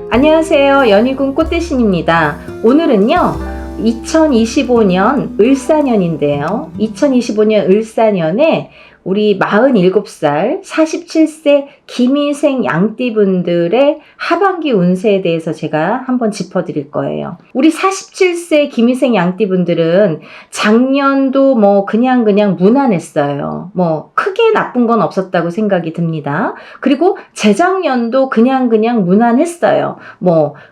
안녕하세요. 연희군 꽃대신입니다. 오늘은요 2025년 을사년인데요, 2025년 을사년에 우리 47살 47세 김희생 양띠분들의 하반기 운세에 대해서 제가 한번 짚어드릴 거예요. 우리 47세 김희생 양띠분들은 작년도 그냥 무난했어요. 크게 나쁜 건 없었다고 생각이 듭니다. 그리고 재작년도 그냥 무난했어요.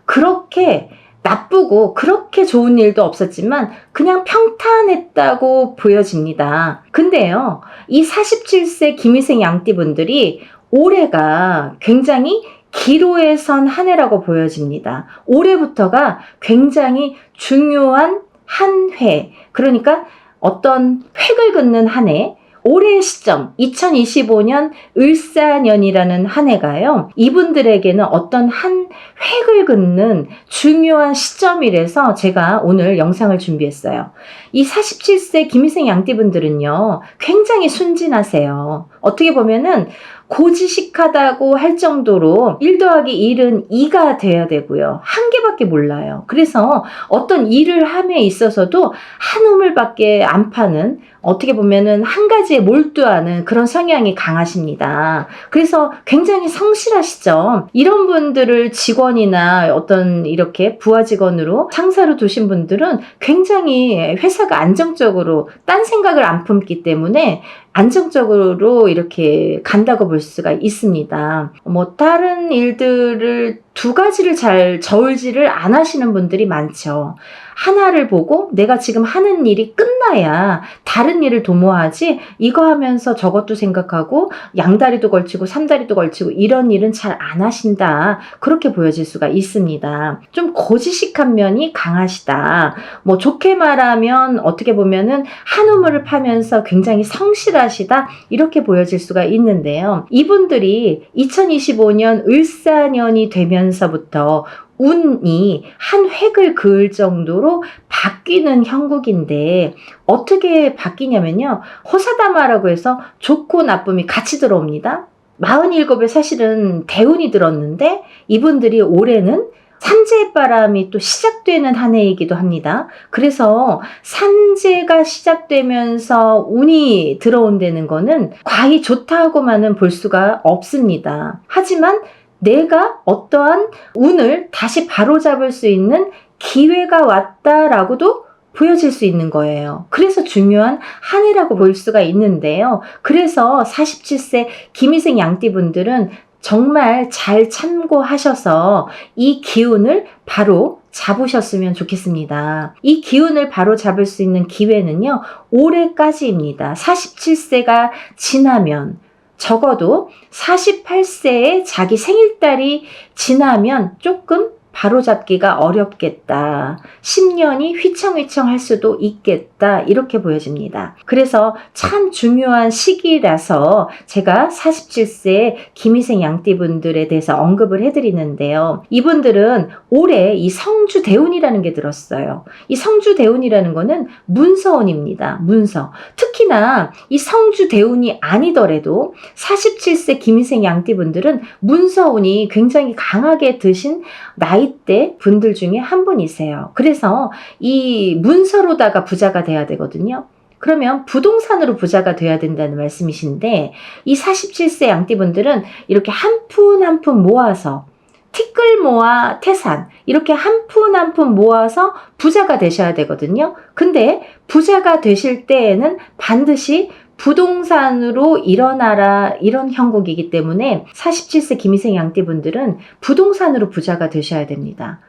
그렇게 나쁘고 그렇게 좋은 일도 없었지만 그냥 평탄했다고 보여집니다. 근데요, 이 47세 김희생 양띠분들이 올해가 굉장히 기로에 선 한 해라고 보여집니다. 올해부터가 굉장히 중요한 한 해, 그러니까 어떤 획을 긋는 한 해, 올해의 시점 2025년 을사년이라는 한 해가요, 이분들에게는 어떤 한 획을 긋는 중요한 시점이라서 제가 오늘 영상을 준비했어요. 이 47세 김희생 양띠분들은요 굉장히 순진하세요. 어떻게 보면은 고지식하다고 할 정도로 1 더하기 1은 2가 돼야 되고요, 한 개밖에 몰라요. 그래서 어떤 일을 함에 있어서도 한 우물밖에 안 파는, 어떻게 보면은 한 가지에 몰두하는 그런 성향이 강하십니다. 그래서 굉장히 성실하시죠. 이런 분들을 직원이나 어떤 이렇게 부하 직원으로 상사로 두신 분들은 굉장히 회사가 안정적으로 딴 생각을 안 품기 때문에 안정적으로 이렇게 간다고 볼 수가 있습니다. 다른 일들을 두 가지를 잘 저울질을 안 하시는 분들이 많죠. 하나를 보고 내가 지금 하는 일이 끝나야 다른 일을 도모하지, 이거 하면서 저것도 생각하고 양다리도 걸치고 삼다리도 걸치고 이런 일은 잘 안 하신다, 그렇게 보여질 수가 있습니다. 좀 고지식한 면이 강하시다. 좋게 말하면 어떻게 보면은 한 우물을 파면서 굉장히 성실하시다, 이렇게 보여질 수가 있는데요. 이분들이 2025년 을사년이 되면서부터 운이 한 획을 그을 정도로 바뀌는 형국인데, 어떻게 바뀌냐면요, 호사다마라고 해서 좋고 나쁨이 같이 들어옵니다. 47에 사실은 대운이 들었는데 이분들이 올해는 산재의 바람이 또 시작되는 한 해이기도 합니다. 그래서 산재가 시작되면서 운이 들어온다는 거는 과히 좋다고만은 볼 수가 없습니다. 하지만 내가 어떠한 운을 다시 바로잡을 수 있는 기회가 왔다라고도 보여질 수 있는 거예요. 그래서 중요한 한 해라고 볼 수가 있는데요. 그래서 47세 김희생 양띠분들은 정말 잘 참고하셔서 이 기운을 바로 잡으셨으면 좋겠습니다. 이 기운을 바로 잡을 수 있는 기회는요, 올해까지입니다. 47세가 지나면, 적어도 48세에 자기 생일달이 지나면 조금 바로잡기가 어렵겠다. 10년이 휘청휘청 할 수도 있겠다, 이렇게 보여집니다. 그래서 참 중요한 시기라서 제가 47세 김희생 양띠분들에 대해서 언급을 해드리는데요. 이분들은 올해 이 성주대운이라는 게 들었어요. 이 성주대운이라는 거는 문서운입니다. 문서. 특히나 이 성주대운이 아니더라도 47세 김희생 양띠분들은 문서운이 굉장히 강하게 드신 나이대 분들 중에 한 분이세요. 그래서 이 문서로다가 부자가 돼야 되거든요. 그러면 부동산으로 부자가 돼야 된다는 말씀이신데, 이 47세 양띠분들은 이렇게 한 푼 한 푼 모아서, 티끌 모아 태산, 이렇게 한 푼 한 푼 모아서 부자가 되셔야 되거든요. 근데 부자가 되실 때에는 반드시 부동산으로 일어나라, 이런 형국이기 때문에 47세 김희생 양띠분들은 부동산으로 부자가 되셔야 됩니다.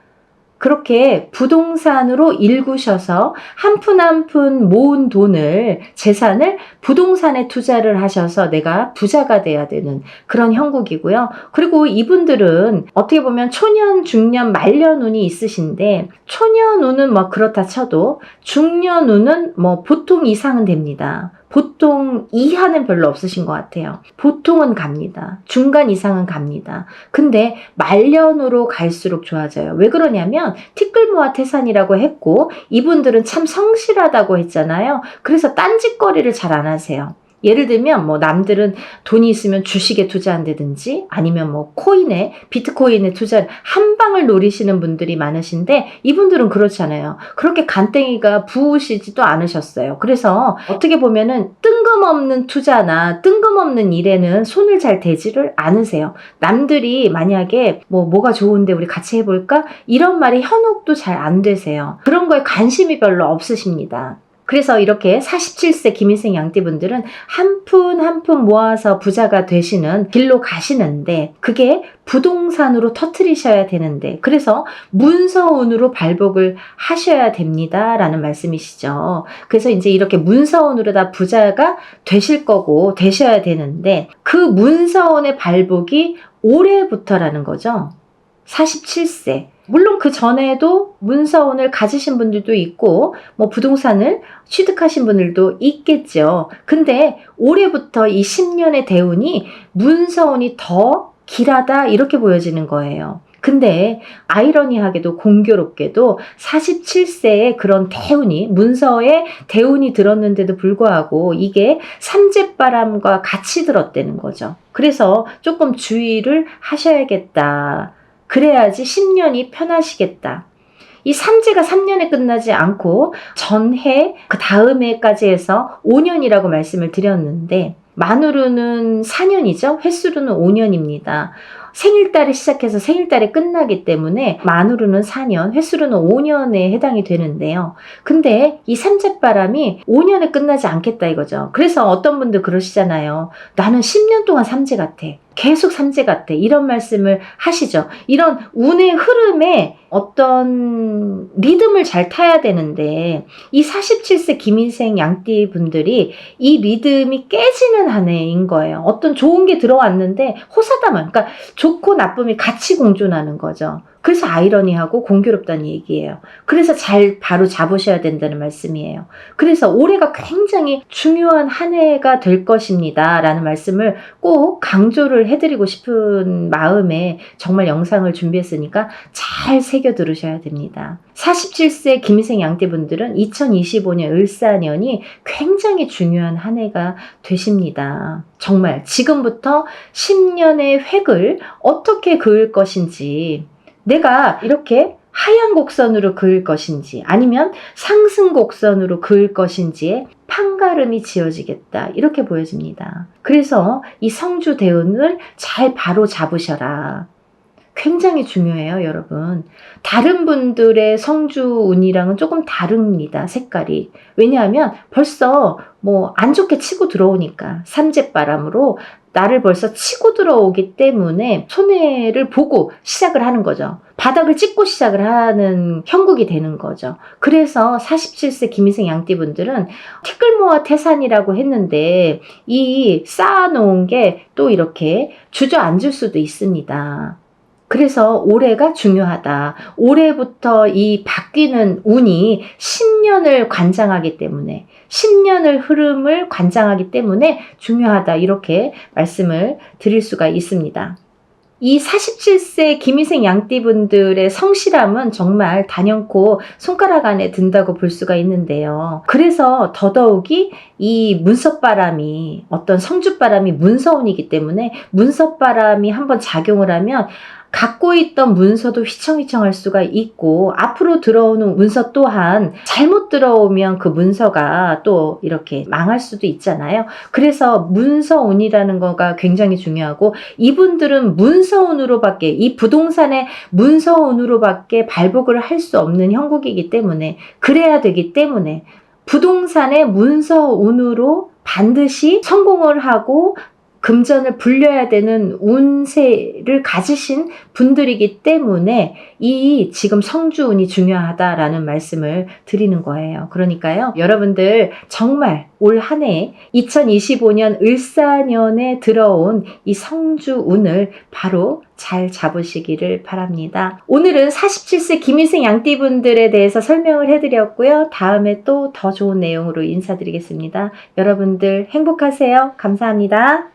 그렇게 부동산으로 일구셔서 한 푼 한 푼 모은 돈을, 재산을 부동산에 투자를 하셔서 내가 부자가 돼야 되는 그런 형국이고요. 그리고 이분들은 어떻게 보면 초년, 중년, 말년운이 있으신데, 초년운은 그렇다 쳐도 중년운은 보통 이상은 됩니다. 보통 이하는 별로 없으신 것 같아요. 보통은 갑니다. 중간 이상은 갑니다. 근데 말년으로 갈수록 좋아져요. 왜 그러냐면 티끌모아 태산이라고 했고, 이분들은 참 성실하다고 했잖아요. 그래서 딴짓거리를 잘 안 하세요. 예를 들면 뭐 남들은 돈이 있으면 주식에 투자한다든지 아니면 뭐 코인에 비트코인에 투자 한 방을 노리시는 분들이 많으신데 이분들은 그렇지 않아요. 그렇게 간땡이가 부으시지도 않으셨어요. 그래서 어떻게 보면은 뜬금없는 투자나 뜬금없는 일에는 손을 잘 대지를 않으세요. 남들이 만약에 뭐가 좋은데 우리 같이 해볼까? 이런 말이 현혹도 잘 안 되세요. 그런 거에 관심이 별로 없으십니다. 그래서 이렇게 47세 김인생 양띠분들은 한 푼 한 푼 모아서 부자가 되시는 길로 가시는데 그게 부동산으로 터트리셔야 되는데 그래서 문서운으로 발복을 하셔야 됩니다 라는 말씀이시죠. 그래서 이제 이렇게 문서운으로 다 부자가 되실 거고 되셔야 되는데 그 문서운의 발복이 올해부터라는 거죠. 47세. 물론 그 전에도 문서운을 가지신 분들도 있고 뭐 부동산을 취득하신 분들도 있겠죠. 근데 올해부터 이 10년의 대운이 문서운이 더 길하다 이렇게 보여지는 거예요. 근데 아이러니하게도 공교롭게도 47세에 그런 대운이 문서에 대운이 들었는데도 불구하고 이게 삼재바람과 같이 들었다는 거죠. 그래서 조금 주의를 하셔야겠다. 그래야지 10년이 편하시겠다. 이 삼재가 3년에 끝나지 않고 전해 그 다음 해까지 해서 5년이라고 말씀을 드렸는데 만으로는 4년이죠. 횟수로는 5년입니다. 생일달에 시작해서 생일달에 끝나기 때문에 만으로는 4년, 횟수로는 5년에 해당이 되는데요. 근데 이 삼재바람이 5년에 끝나지 않겠다 이거죠. 그래서 어떤 분들 그러시잖아요. 나는 10년 동안 삼재 같아. 계속 삼재 같아. 이런 말씀을 하시죠. 이런 운의 흐름에 어떤 리듬을 잘 타야 되는데 이 47세 김인생 양띠 분들이 이 리듬이 깨지는 한 해인 거예요. 어떤 좋은 게 들어왔는데 호사다만 그러니까 좋고 나쁨이 같이 공존하는 거죠. 그래서 아이러니하고 공교롭다는 얘기예요. 그래서 잘 바로 잡으셔야 된다는 말씀이에요. 그래서 올해가 굉장히 중요한 한 해가 될 것입니다. 라는 말씀을 꼭 강조를 해드리고 싶은 마음에 정말 영상을 준비했으니까 잘 새겨 들으셔야 됩니다. 47세 김인생 양띠분들은 2025년 을사년이 굉장히 중요한 한 해가 되십니다. 정말 지금부터 10년의 획을 어떻게 그을 것인지 내가 이렇게 하향 곡선으로 그을 것인지 아니면 상승 곡선으로 그을 것인지에 판가름이 지어지겠다 이렇게 보여집니다. 그래서 이 성주 대운을 잘 바로 잡으셔라. 굉장히 중요해요, 여러분. 다른 분들의 성주운이랑은 조금 다릅니다, 색깔이. 왜냐하면 벌써 뭐 안 좋게 치고 들어오니까 삼재바람으로 나를 벌써 치고 들어오기 때문에 손해를 보고 시작을 하는 거죠. 바닥을 찍고 시작을 하는 형국이 되는 거죠. 그래서 47세 김인생 양띠분들은 티끌모아 태산이라고 했는데 이 쌓아놓은 게 또 이렇게 주저앉을 수도 있습니다. 그래서 올해가 중요하다. 올해부터 이 바뀌는 운이 10년을 관장하기 때문에 10년을 흐름을 관장하기 때문에 중요하다. 이렇게 말씀을 드릴 수가 있습니다. 이 47세 김인생 양띠분들의 성실함은 정말 단연코 손가락 안에 든다고 볼 수가 있는데요. 그래서 더더욱이 이 문서바람이 어떤 성주바람이 문서운이기 때문에 문서바람이 한번 작용을 하면 갖고 있던 문서도 휘청휘청할 수가 있고 앞으로 들어오는 문서 또한 잘못 들어오면 그 문서가 또 이렇게 망할 수도 있잖아요. 그래서 문서운이라는 거가 굉장히 중요하고 이분들은 문서운으로밖에 이 부동산의 문서운으로밖에 발복을 할 수 없는 형국이기 때문에 그래야 되기 때문에 부동산의 문서운으로 반드시 성공을 하고 금전을 불려야 되는 운세를 가지신 분들이기 때문에 이 지금 성주운이 중요하다라는 말씀을 드리는 거예요. 그러니까요. 여러분들 정말 올 한 해 2025년 을사년에 들어온 이 성주운을 바로 잘 잡으시기를 바랍니다. 오늘은 47세 김인생 양띠분들에 대해서 설명을 해드렸고요. 다음에 또 더 좋은 내용으로 인사드리겠습니다. 여러분들 행복하세요. 감사합니다.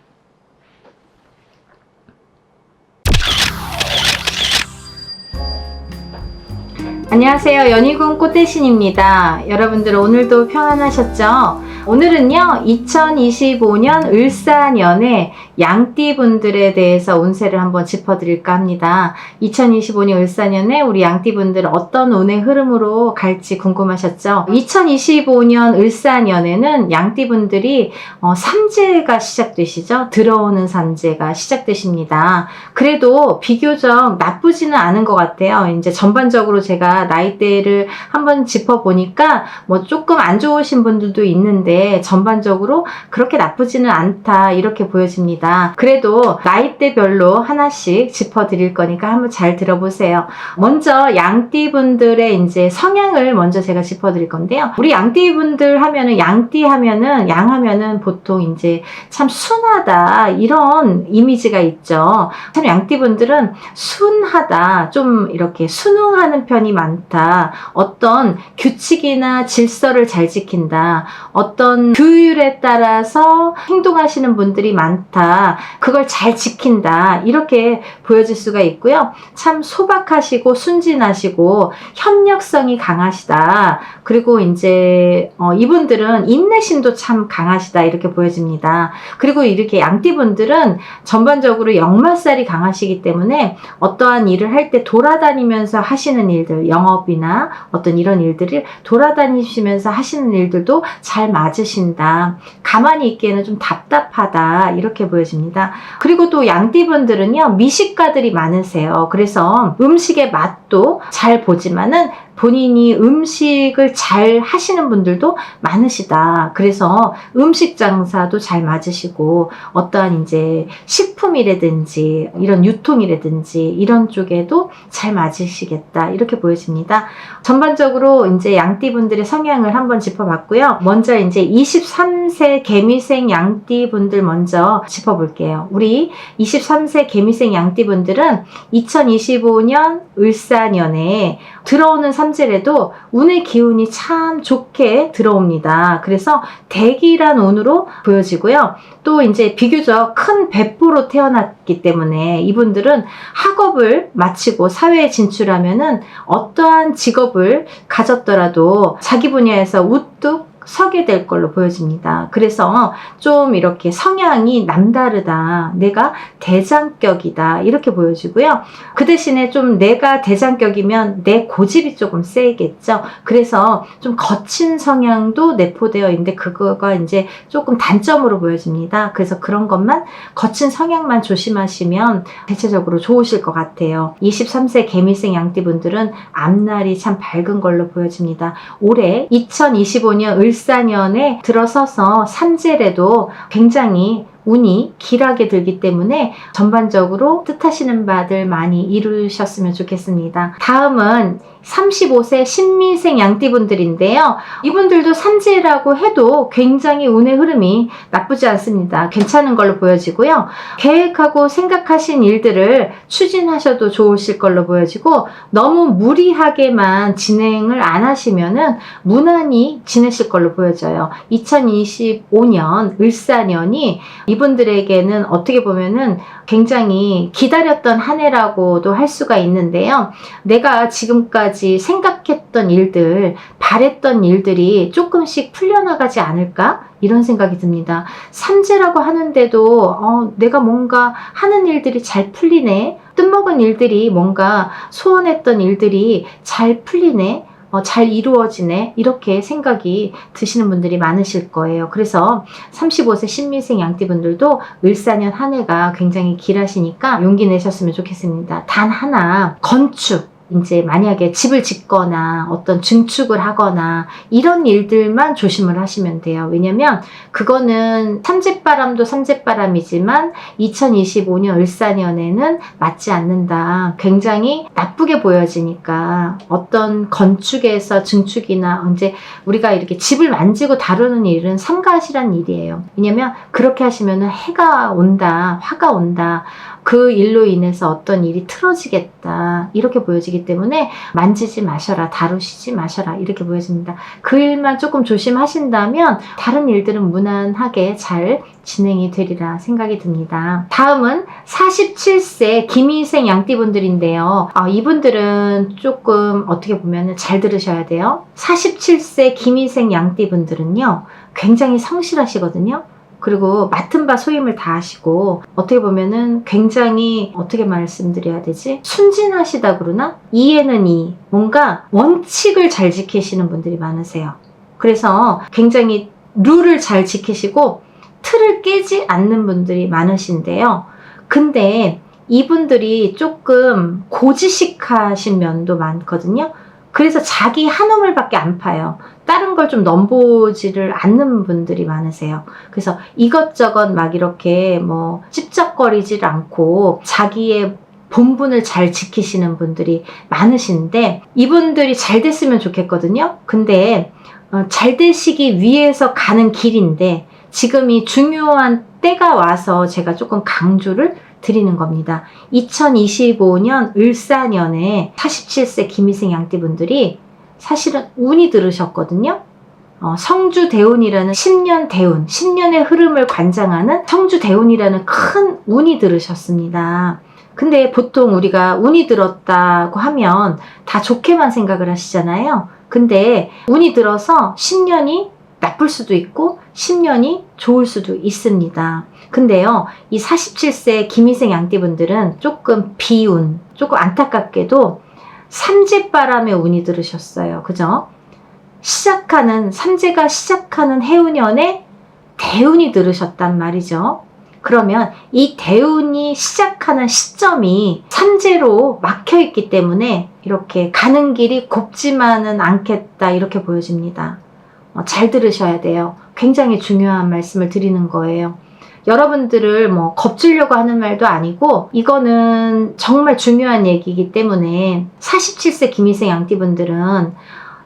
안녕하세요. 연희군 꽃대신입니다. 여러분들 오늘도 평안하셨죠? 오늘은요 2025년 을사년에 양띠분들에 대해서 운세를 한번 짚어드릴까 합니다. 2025년 을사년에 우리 양띠분들 어떤 운의 흐름으로 갈지 궁금하셨죠? 2025년 을사년에는 양띠분들이 삼재가 시작되시죠? 들어오는 삼재가 시작되십니다. 그래도 비교적 나쁘지는 않은 것 같아요. 이제 전반적으로 제가 나이대를 한번 짚어보니까 뭐 조금 안 좋으신 분들도 있는데 전반적으로 그렇게 나쁘지는 않다 이렇게 보여집니다. 그래도 나이대별로 하나씩 짚어드릴 거니까 한번 잘 들어보세요. 먼저 양띠분들의 이제 성향을 먼저 제가 짚어드릴 건데요. 우리 양띠분들 하면은 양띠 하면은 양 하면은 보통 이제 참 순하다 이런 이미지가 있죠. 참 양띠분들은 순하다, 좀 이렇게 순응하는 편이 많다, 어떤 규칙이나 질서를 잘 지킨다, 어떤 규율에 따라서 행동하시는 분들이 많다, 그걸 잘 지킨다 이렇게 보여질 수가 있고요. 참 소박하시고 순진하시고 협력성이 강하시다. 그리고 이제 이분들은 인내심도 참 강하시다 이렇게 보여집니다. 그리고 이렇게 양띠분들은 전반적으로 역마살이 강하시기 때문에 어떠한 일을 할 때 돌아다니면서 하시는 일들, 영업이나 어떤 이런 일들을 돌아다니시면서 하시는 일들도 잘 맞으신다. 가만히 있기에는 좀 답답하다 이렇게 보여집니다. 그리고 또 양띠분들은요 미식가들이 많으세요. 그래서 음식의 맛도 잘 보지만은 본인이 음식을 잘 하시는 분들도 많으시다. 그래서 음식 장사도 잘 맞으시고 어떠한 이제 식품이라든지 이런 유통이라든지 이런 쪽에도 잘 맞으시겠다 이렇게 보여집니다. 전반적으로 이제 양띠분들의 성향을 한번 짚어봤고요. 먼저 이제 23세 개미생 양띠분들 먼저 짚어볼게요. 우리 23세 개미생 양띠분들은 2025년 을사년에 들어오는 삼재래도 운의 기운이 참 좋게 들어옵니다. 그래서 대기란 운으로 보여지고요. 또 이제 비교적 큰 배포로 태어났기 때문에 이분들은 학업을 마치고 사회에 진출하면은 어떠한 직업을 가졌더라도 자기 분야에서 우뚝 서게 될 걸로 보여집니다. 그래서 좀 이렇게 성향이 남다르다, 내가 대장격이다 이렇게 보여지고요. 그 대신에 좀 내가 대장격이면 내 고집이 조금 세겠죠. 그래서 좀 거친 성향도 내포되어 있는데 그거가 이제 조금 단점으로 보여집니다. 그래서 그런 것만, 거친 성향만 조심하시면 대체적으로 좋으실 것 같아요. 23세 개미생 양띠분들은 앞날이 참 밝은 걸로 보여집니다. 올해 2025년 을사년에 들어서서 삼재래도 굉장히 운이 길하게 들기 때문에 전반적으로 뜻하시는 바들 많이 이루셨으면 좋겠습니다. 다음은 35세 신미생 양띠분들인데요. 이분들도 삼재라고 해도 굉장히 운의 흐름이 나쁘지 않습니다. 괜찮은 걸로 보여지고요. 계획하고 생각하신 일들을 추진하셔도 좋으실 걸로 보여지고 너무 무리하게만 진행을 안 하시면은 무난히 지내실 걸로 보여져요. 2025년 을사년이 이분들에게는 어떻게 보면은 굉장히 기다렸던 한 해라고도 할 수가 있는데요. 내가 지금까지 생각했던 일들, 바랬던 일들이 조금씩 풀려나가지 않을까? 이런 생각이 듭니다. 삼재라고 하는데도 내가 뭔가 하는 일들이 잘 풀리네. 뜻먹은 일들이, 뭔가 소원했던 일들이 잘 풀리네. 잘 이루어지네 이렇게 생각이 드시는 분들이 많으실 거예요. 그래서 35세 신미생 양띠분들도 을사년 한 해가 굉장히 길하시니까 용기 내셨으면 좋겠습니다. 단 하나, 건축, 이제 만약에 집을 짓거나 어떤 증축을 하거나 이런 일들만 조심을 하시면 돼요. 왜냐면 그거는 삼재바람도 삼재바람이지만 2025년 을사년에는 맞지 않는다. 굉장히 나쁘게 보여지니까 어떤 건축에서 증축이나 이제 우리가 이렇게 집을 만지고 다루는 일은 삼가시란 일이에요. 왜냐면 그렇게 하시면 해가 온다, 화가 온다. 그 일로 인해서 어떤 일이 틀어지겠다 이렇게 보여지기 때문에 만지지 마셔라, 다루시지 마셔라 이렇게 보여집니다. 그 일만 조금 조심하신다면 다른 일들은 무난하게 잘 진행이 되리라 생각이 듭니다. 다음은 47세 김희생 양띠분들인데요. 이분들은 조금 어떻게 보면 잘 들으셔야 돼요. 47세 김희생 양띠분들은요, 굉장히 성실하시거든요. 그리고 맡은 바 소임을 다 하시고, 어떻게 보면은 굉장히, 어떻게 말씀드려야 되지? 순진하시다 그러나? 이에는 이. 뭔가 원칙을 잘 지키시는 분들이 많으세요. 그래서 굉장히 룰을 잘 지키시고 틀을 깨지 않는 분들이 많으신데요. 근데 이분들이 조금 고지식하신 면도 많거든요. 그래서 자기 한 우물밖에 안 파요. 다른 걸 좀 넘보지를 않는 분들이 많으세요. 그래서 이것저것 막 이렇게 뭐 찝쩍거리질 않고 자기의 본분을 잘 지키시는 분들이 많으신데, 이분들이 잘 됐으면 좋겠거든요. 근데 잘 되시기 위해서 가는 길인데, 지금 이 중요한 때가 와서 제가 조금 강조를 드리는 겁니다. 2025년 을사년에 47세 김희생 양띠분들이 사실은 운이 들으셨거든요. 성주대운이라는 10년 대운, 10년의 흐름을 관장하는 성주대운이라는 큰 운이 들으셨습니다. 근데 보통 우리가 운이 들었다고 하면 다 좋게만 생각을 하시잖아요. 근데 운이 들어서 10년이 나쁠 수도 있고 10년이 좋을 수도 있습니다. 근데요, 이 47세 김희생 양띠분들은 조금 비운, 조금 안타깝게도 삼재바람의 운이 들으셨어요. 그죠? 삼재가 시작하는 해운년에 대운이 들으셨단 말이죠. 그러면 이 대운이 시작하는 시점이 삼재로 막혀있기 때문에 이렇게 가는 길이 곱지만은 않겠다, 이렇게 보여집니다. 잘 들으셔야 돼요. 굉장히 중요한 말씀을 드리는 거예요. 여러분들을 뭐 겁주려고 하는 말도 아니고, 이거는 정말 중요한 얘기이기 때문에 47세 김희생 양띠분들은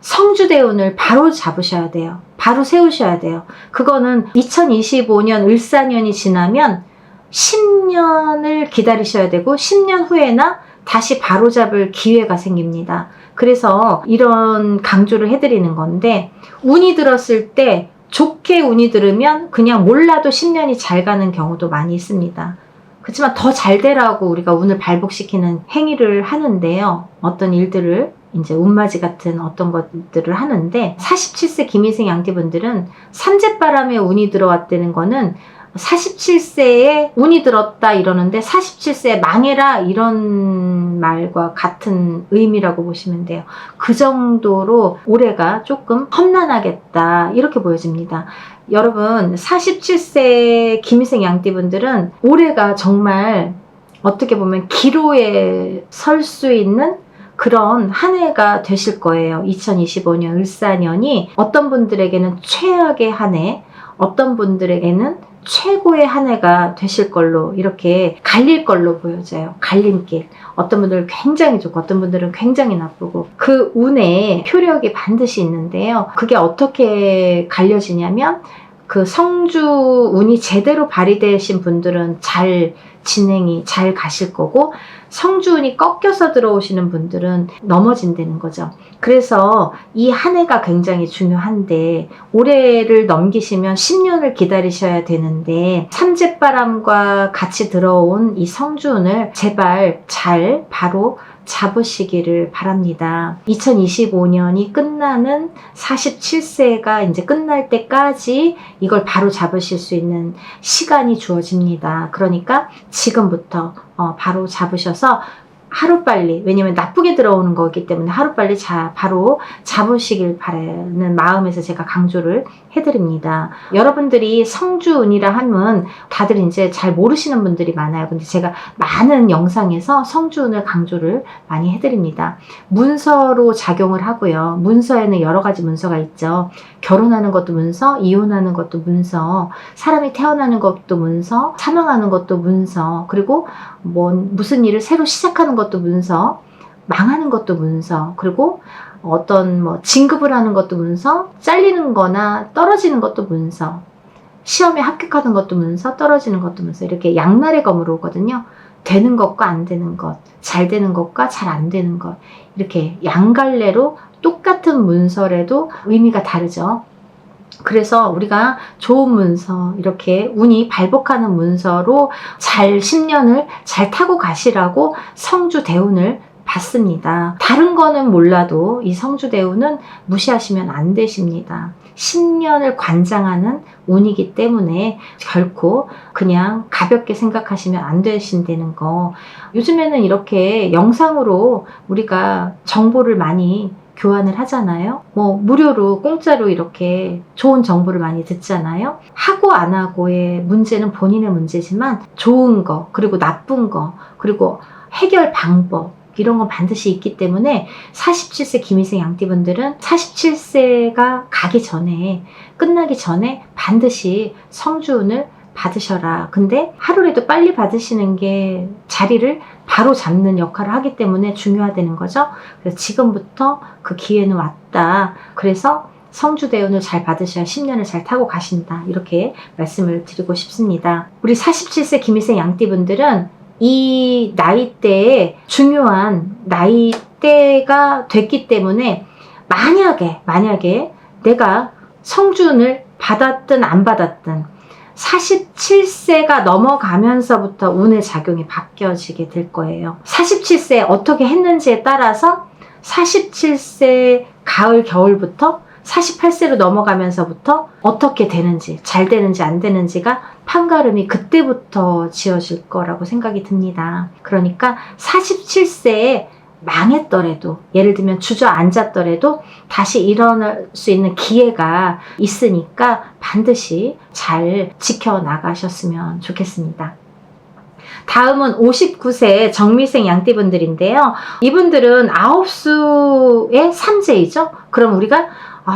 성주대운을 바로 잡으셔야 돼요. 바로 세우셔야 돼요. 그거는 2025년 을사년이 지나면 10년을 기다리셔야 되고 10년 후에나 다시 바로잡을 기회가 생깁니다. 그래서 이런 강조를 해드리는 건데, 운이 들었을 때 좋게 운이 들으면 그냥 몰라도 10년이 잘 가는 경우도 많이 있습니다. 그렇지만 더 잘 되라고 우리가 운을 발복시키는 행위를 하는데요. 어떤 일들을 이제 운맞이 같은 어떤 것들을 하는데, 47세 김희생 양띠분들은 삼재바람에 운이 들어왔다는 거는 47세에 운이 들었다 이러는데 47세에 망해라 이런 말과 같은 의미라고 보시면 돼요. 그 정도로 올해가 조금 험난하겠다, 이렇게 보여집니다. 여러분, 47세 김희생 양띠분들은 올해가 정말 어떻게 보면 기로에 설 수 있는 그런 한 해가 되실 거예요. 2025년 을사년이 어떤 분들에게는 최악의 한 해, 어떤 분들에게는 최고의 한 해가 되실 걸로, 이렇게 갈릴 걸로 보여져요. 갈림길. 어떤 분들은 굉장히 좋고 어떤 분들은 굉장히 나쁘고, 그 운에 표력이 반드시 있는데요. 그게 어떻게 갈려지냐면, 그 성주 운이 제대로 발휘되신 분들은 잘 진행이 잘 가실 거고, 성주운이 꺾여서 들어오시는 분들은 넘어진다는 거죠. 그래서 이 한 해가 굉장히 중요한데, 올해를 넘기시면 10년을 기다리셔야 되는데, 삼재바람과 같이 들어온 이 성주운을 제발 잘 바로 잡으시기를 바랍니다. 2025년이 끝나는 47세가 이제 끝날 때까지 이걸 바로 잡으실 수 있는 시간이 주어집니다. 그러니까 지금부터 바로 잡으셔서 하루빨리, 왜냐면 나쁘게 들어오는 거기 때문에 하루빨리 바로 잡으시길 바라는 마음에서 제가 강조를 해드립니다. 여러분들이 성주운이라 하면 다들 이제 잘 모르시는 분들이 많아요. 근데 제가 많은 영상에서 성주운을 강조를 많이 해드립니다. 문서로 작용을 하고요. 문서에는 여러 가지 문서가 있죠. 결혼하는 것도 문서, 이혼하는 것도 문서, 사람이 태어나는 것도 문서, 사망하는 것도 문서, 그리고 무슨 일을 새로 시작하는 것도 문서, 망하는 것도 문서, 그리고 어떤 진급을 하는 것도 문서, 잘리는 거나 떨어지는 것도 문서, 시험에 합격하는 것도 문서, 떨어지는 것도 문서, 이렇게 양날의 검으로 오거든요. 되는 것과 안 되는 것, 잘 되는 것과 잘 안 되는 것, 이렇게 양갈래로 똑같은 문서라도 의미가 다르죠. 그래서 우리가 좋은 문서, 이렇게 운이 발복하는 문서로 잘 10년을 잘 타고 가시라고 성주대운을 받습니다. 다른 거는 몰라도 이 성주대운은 무시하시면 안 되십니다. 10년을 관장하는 운이기 때문에 결코 그냥 가볍게 생각하시면 안 되신다는 거. 요즘에는 이렇게 영상으로 우리가 정보를 많이 교환을 하잖아요. 뭐 무료로 공짜로 이렇게 좋은 정보를 많이 듣잖아요. 하고 안 하고의 문제는 본인의 문제지만 좋은 거 그리고 나쁜 거 그리고 해결 방법 이런 건 반드시 있기 때문에 47세 김희생 양띠분들은 47세가 가기 전에 끝나기 전에 반드시 성주운을 받으셔라. 근데 하루라도 빨리 받으시는 게 자리를 바로 잡는 역할을 하기 때문에 중요하다는 거죠. 그래서 지금부터 그 기회는 왔다. 그래서 성주대운을 잘 받으셔야 10년을 잘 타고 가신다. 이렇게 말씀을 드리고 싶습니다. 우리 47세 김희생 양띠분들은 이 나이대에 중요한 나이대가 됐기 때문에 만약에 내가 성주운을 받았든 안 받았든 47세가 넘어가면서부터 운의 작용이 바뀌어지게 될 거예요. 47세 어떻게 했는지에 따라서 47세 가을 겨울부터 48세로 넘어가면서부터 어떻게 되는지 잘 되는지 안 되는지가 판가름이 그때부터 지어질 거라고 생각이 듭니다. 그러니까 47세에 망했더라도 예를 들면 주저앉았더라도 다시 일어날 수 있는 기회가 있으니까 반드시 잘 지켜나가셨으면 좋겠습니다. 다음은 59세 정미생 양띠분들인데요. 이분들은 아홉수의 삼재이죠. 그럼 우리가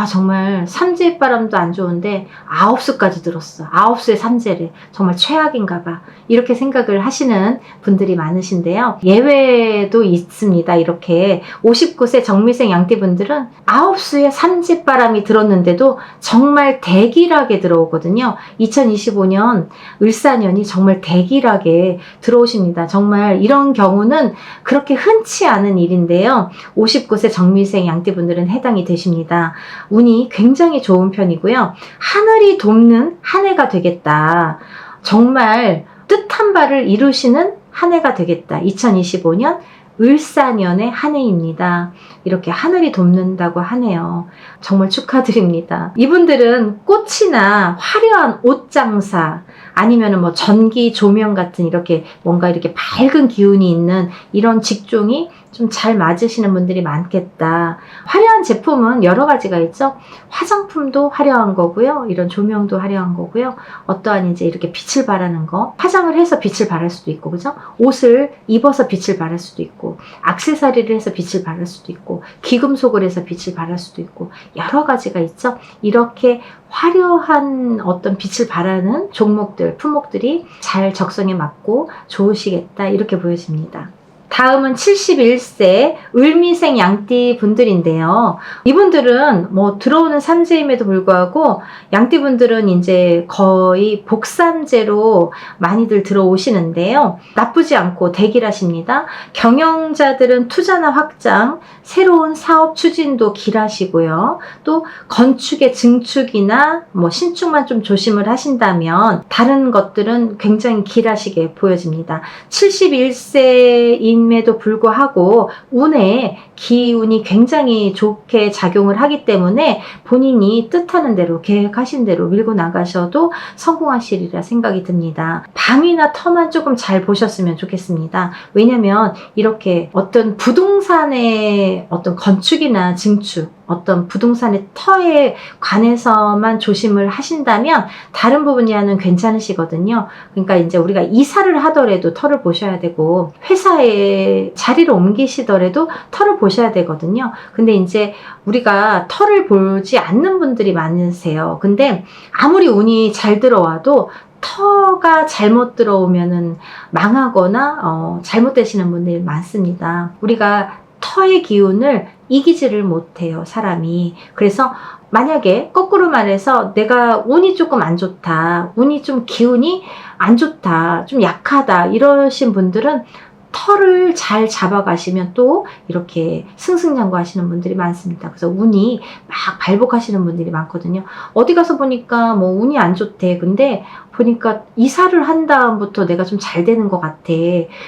정말 삼재바람도 안 좋은데 9수까지 들었어. 9수의 삼재를 정말 최악인가 봐. 이렇게 생각을 하시는 분들이 많으신데요. 예외도 있습니다. 이렇게 59세 정미생 양띠분들은 9수의 삼재바람이 들었는데도 정말 대길하게 들어오거든요. 2025년 을사년이 정말 대길하게 들어오십니다. 정말 이런 경우는 그렇게 흔치 않은 일인데요. 59세 정미생 양띠분들은 해당이 되십니다. 운이 굉장히 좋은 편이고요. 하늘이 돕는 한 해가 되겠다. 정말 뜻한 바를 이루시는 한 해가 되겠다. 2025년 을사년의 한 해입니다. 이렇게 하늘이 돕는다고 하네요. 정말 축하드립니다. 이분들은 꽃이나 화려한 옷 장사 아니면 뭐 전기 조명 같은 이렇게 뭔가 이렇게 밝은 기운이 있는 이런 직종이 좀 잘 맞으시는 분들이 많겠다. 화려한 제품은 여러 가지가 있죠. 화장품도 화려한 거고요. 이런 조명도 화려한 거고요. 어떠한 이제 이렇게 빛을 발하는 거. 화장을 해서 빛을 발할 수도 있고, 그죠? 옷을 입어서 빛을 발할 수도 있고, 액세서리를 해서 빛을 발할 수도 있고, 기금속을 해서 빛을 발할 수도 있고, 여러 가지가 있죠. 이렇게 화려한 어떤 빛을 발하는 종목들, 품목들이 잘 적성에 맞고 좋으시겠다. 이렇게 보여집니다. 다음은 71세 을미생 양띠 분들인데요. 이분들은 뭐 들어오는 삼재임에도 불구하고 양띠 분들은 이제 거의 복삼재로 많이들 들어오시는데요. 나쁘지 않고 대길하십니다. 경영자들은 투자나 확장, 새로운 사업 추진도 길하시고요. 또 건축의 증축이나 뭐 신축만 좀 조심을 하신다면 다른 것들은 굉장히 길하시게 보여집니다. 71세인 임에도 불구하고 운에 기운이 굉장히 좋게 작용을 하기 때문에 본인이 뜻하는 대로 계획하신 대로 밀고 나가셔도 성공하시리라 생각이 듭니다. 방위나 터만 조금 잘 보셨으면 좋겠습니다. 왜냐면 이렇게 어떤 부동산의 어떤 건축이나 증축 어떤 부동산의 터에 관해서만 조심을 하신다면 다른 부분이야는 괜찮으시거든요. 그러니까 이제 우리가 이사를 하더라도 터를 보셔야 되고 회사에 자리를 옮기시더라도 터를 보셔야 되거든요. 근데 이제 우리가 터를 보지 않는 분들이 많으세요. 근데 아무리 운이 잘 들어와도 터가 잘못 들어오면은 망하거나 잘못되시는 분들이 많습니다. 우리가 터의 기운을 이기지를 못해요, 사람이. 그래서 만약에 거꾸로 말해서 내가 운이 조금 안 좋다, 운이 좀 기운이 안 좋다, 좀 약하다 이러신 분들은 터를 잘 잡아가시면 또 이렇게 승승장구하시는 분들이 많습니다. 그래서 운이 막 발복하시는 분들이 많거든요. 어디 가서 보니까 뭐 운이 안 좋대. 근데 보니까 이사를 한 다음부터 내가 좀 잘 되는 것 같아.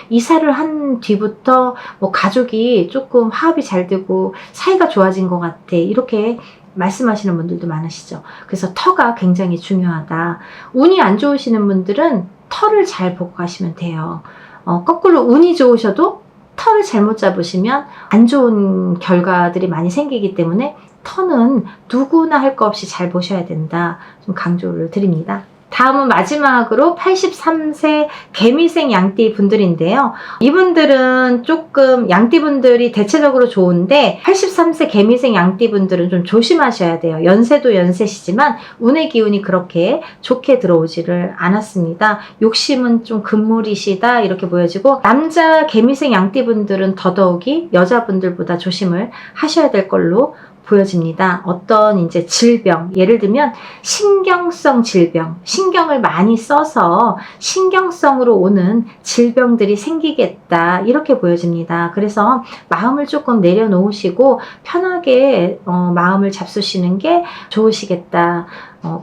이사를 한 뒤부터 뭐 가족이 조금 화합이 잘 되고 사이가 좋아진 것 같아. 이렇게 말씀하시는 분들도 많으시죠. 그래서 터가 굉장히 중요하다. 운이 안 좋으시는 분들은 터를 잘 보고 가시면 돼요. 거꾸로 운이 좋으셔도 터를 잘못 잡으시면 안 좋은 결과들이 많이 생기기 때문에 터는 누구나 할 거 없이 잘 보셔야 된다. 좀 강조를 드립니다. 다음은 마지막으로 83세 개미생 양띠 분들인데요. 이분들은 조금 양띠 분들이 대체적으로 좋은데 83세 개미생 양띠 분들은 좀 조심하셔야 돼요. 연세도 연세시지만 운의 기운이 그렇게 좋게 들어오지를 않았습니다. 욕심은 좀 금물이시다 이렇게 보여지고, 남자 개미생 양띠 분들은 더더욱이 여자분들보다 조심을 하셔야 될 걸로 보여집니다. 어떤 이제 질병, 예를 들면 신경성 질병, 신경을 많이 써서 신경성으로 오는 질병들이 생기겠다 이렇게 보여집니다. 그래서 마음을 조금 내려놓으시고 편하게 마음을 잡수시는 게 좋으시겠다.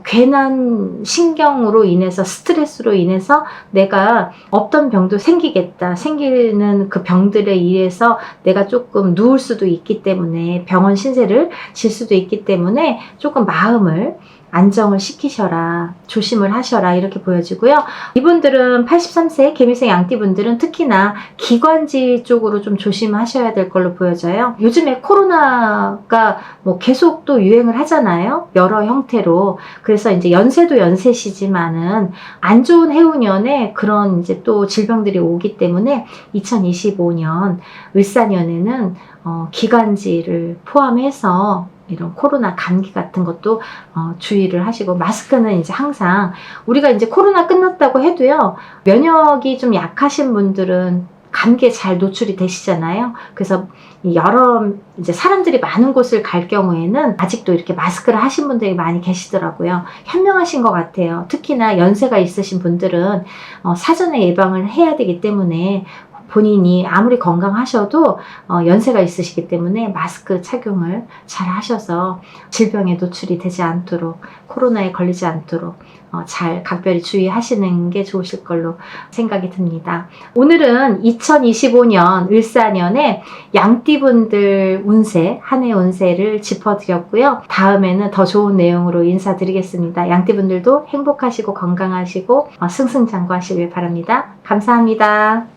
괜한 신경으로 인해서, 스트레스로 인해서 내가 없던 병도 생기겠다. 생기는 그 병들에 의해서 내가 조금 누울 수도 있기 때문에, 병원 신세를 질 수도 있기 때문에 조금 마음을 안정을 시키셔라, 조심을 하셔라 이렇게 보여지고요. 이분들은 83세 개미생 양띠분들은 특히나 기관지 쪽으로 좀 조심하셔야 될 걸로 보여져요. 요즘에 코로나가 뭐 계속 또 유행을 하잖아요. 여러 형태로. 그래서 이제 연세도 연세시지만은 안 좋은 해운년에 그런 이제 또 질병들이 오기 때문에 2025년 을사년에는 기관지를 포함해서 이런 코로나 감기 같은 것도 주의를 하시고, 마스크는 이제 항상, 우리가 이제 코로나 끝났다고 해도요, 면역이 좀 약하신 분들은 감기에 잘 노출이 되시잖아요. 그래서 여러 이제 사람들이 많은 곳을 갈 경우에는 아직도 이렇게 마스크를 하신 분들이 많이 계시더라고요. 현명하신 것 같아요. 특히나 연세가 있으신 분들은 사전에 예방을 해야 되기 때문에, 본인이 아무리 건강하셔도 연세가 있으시기 때문에 마스크 착용을 잘 하셔서 질병에 노출이 되지 않도록, 코로나에 걸리지 않도록 잘 각별히 주의하시는 게 좋으실 걸로 생각이 듭니다. 오늘은 2025년 을사년에 양띠분들 운세, 한 해 운세를 짚어드렸고요. 다음에는 더 좋은 내용으로 인사드리겠습니다. 양띠분들도 행복하시고 건강하시고 승승장구하시길 바랍니다. 감사합니다.